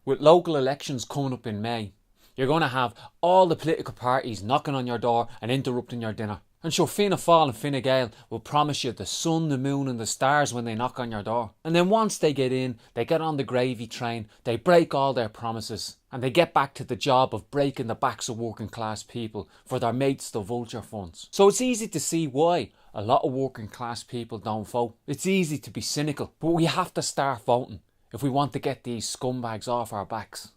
With local elections coming up in May, you're going to have all the political parties knocking on your door and interrupting your dinner. And sure, Fianna Fáil and Fine Gael will promise you the sun, the moon and the stars when they knock on your door. And then once they get in, they get on the gravy train, they break all their promises, and they get back to the job of breaking the backs of working class people for their mates the vulture funds. So it's easy to see why a lot of working class people don't vote. It's easy to be cynical, but we have to start voting if we want to get these scumbags off our backs.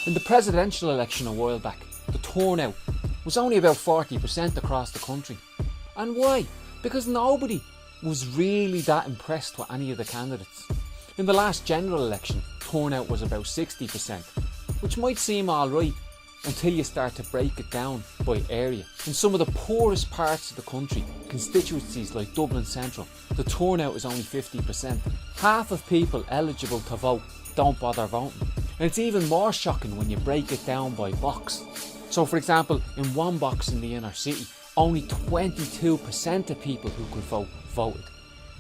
In the presidential election a while back, the turnout was only about 40% across the country. And why? Because nobody was really that impressed with any of the candidates. In the last general election, turnout was about 60%, which might seem alright until you start to break it down by area. In some of the poorest parts of the country, constituencies like Dublin Central, the turnout is only 50%. Half of people eligible to vote don't bother voting. And it's even more shocking when you break it down by box. So for example, in one box in the inner city, only 22% of people who could vote voted,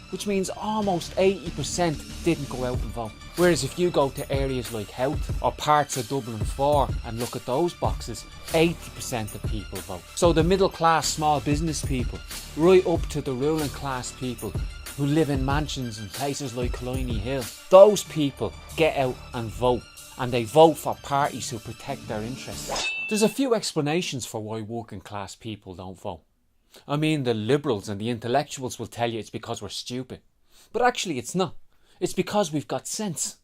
which means almost 80% didn't go out and vote. Whereas if you go to areas like Howth or parts of Dublin 4 and look at those boxes, 80% of people vote. So the middle class small business people, right up to the ruling class people who live in mansions in places like Killiney Hill, those people get out and vote. And they vote for parties who protect their interests. There's a few explanations for why working class people don't vote. I mean, the liberals and the intellectuals will tell you it's because we're stupid. But actually it's not. It's because we've got sense.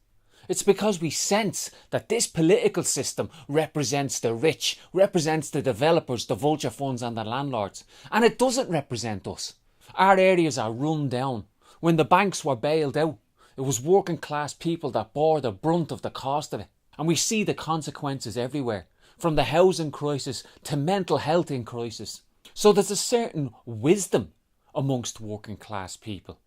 It's because we sense that this political system represents the rich, represents the developers, the vulture funds and the landlords. And it doesn't represent us. Our areas are run down. When the banks were bailed out, it was working class people that bore the brunt of the cost of it. And we see the consequences everywhere, from the housing crisis to mental health in crisis. So there's a certain wisdom amongst working class people,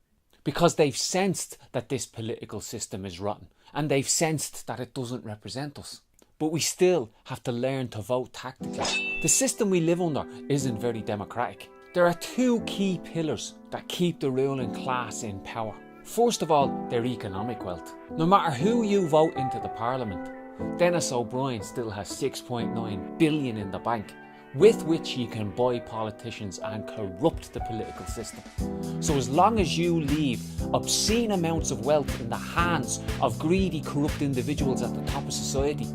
because they've sensed that this political system is rotten, and they've sensed that it doesn't represent us. But we still have to learn to vote tactically. The system we live under isn't very democratic. There are two key pillars that keep the ruling class in power. First of all, their economic wealth. No matter who you vote into the parliament, Denis O'Brien still has 6.9 billion in the bank, with which he can buy politicians and corrupt the political system. So as long as you leave obscene amounts of wealth in the hands of greedy, corrupt individuals at the top of society,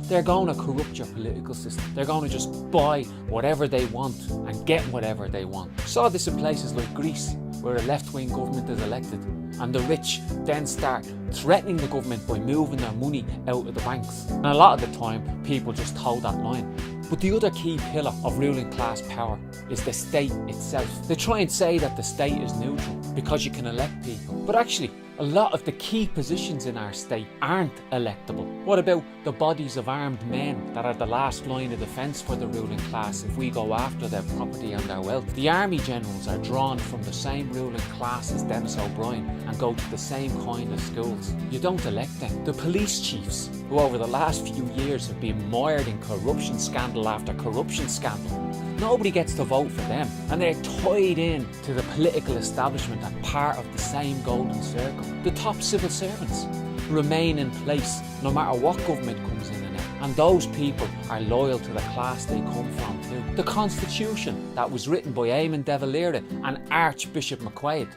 they're going to corrupt your political system. They're going to just buy whatever they want and get whatever they want. Saw this in places like Greece, where a left-wing government is elected, and the rich then start threatening the government by moving their money out of the banks. And a lot of the time, people just toe that line. But the other key pillar of ruling class power is the state itself. They try and say that the state is neutral because you can elect people. But actually, a lot of the key positions in our state aren't electable. What about the bodies of armed men that are the last line of defence for the ruling class if we go after their property and their wealth? The army generals are drawn from the same ruling class as Denis O'Brien and go to the same kind of schools. You don't elect them. The police chiefs, who over the last few years have been mired in corruption scandal after corruption scandal, nobody gets to vote for them, and they're tied in to the political establishment and part of the same golden circle. The top civil servants remain in place no matter what government comes in and out, and those people are loyal to the class they come from too. The Constitution that was written by Eamon de Valera and Archbishop McQuaid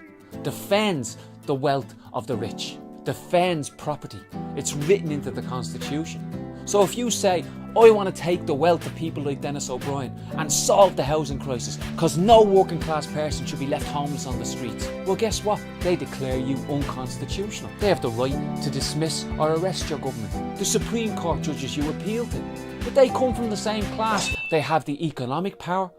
defends the wealth of the rich, defends property. It's written into the Constitution. So if you say, I want to take the wealth of people like Denis O'Brien and solve the housing crisis because no working class person should be left homeless on the streets, well guess what? They declare you unconstitutional. They have the right to dismiss or arrest your government. The Supreme Court judges you appeal to, but they come from the same class. They have the economic power,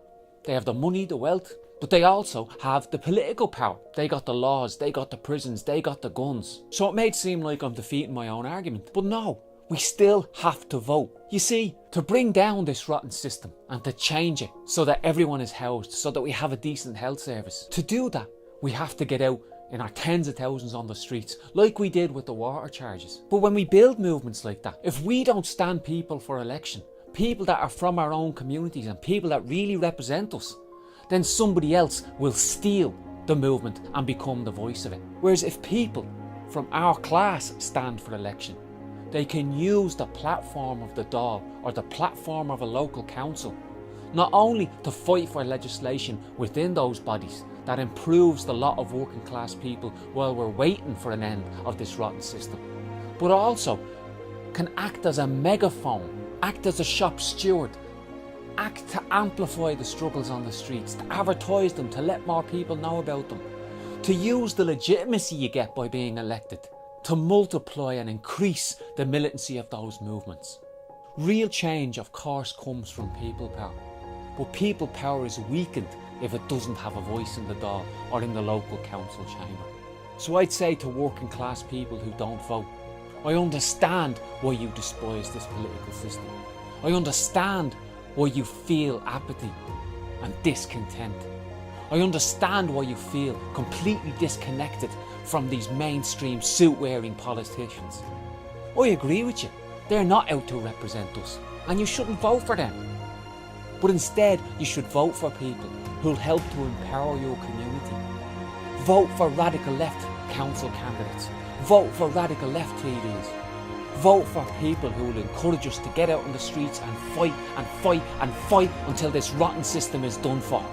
they have the money, the wealth, but they also have the political power. They got the laws, they got the prisons, they got the guns. So it may seem like I'm defeating my own argument, but no. We still have to vote. You see, to bring down this rotten system and to change it so that everyone is housed, so that we have a decent health service, to do that, we have to get out in our tens of thousands on the streets, like we did with the water charges. But when we build movements like that, if we don't stand people for election, people that are from our own communities and people that really represent us, then somebody else will steal the movement and become the voice of it. Whereas if people from our class stand for election, they can use the platform of the Dáil or the platform of a local council not only to fight for legislation within those bodies that improves the lot of working class people while we're waiting for an end of this rotten system, but also can act as a megaphone, act as a shop steward, act to amplify the struggles on the streets, to advertise them, to let more people know about them, to use the legitimacy you get by being elected, to multiply and increase the militancy of those movements. Real change, of course, comes from people power, but people power is weakened if it doesn't have a voice in the Dáil or in the local council chamber. So I'd say to working class people who don't vote, I understand why you despise this political system. I understand why you feel apathy and discontent. I understand why you feel completely disconnected from these mainstream suit-wearing politicians. I agree with you, they're not out to represent us, and you shouldn't vote for them. But instead, you should vote for people who'll help to empower your community. Vote for radical left council candidates. Vote for radical left TDs. Vote for people who will encourage us to get out on the streets and fight and fight and fight until this rotten system is done for.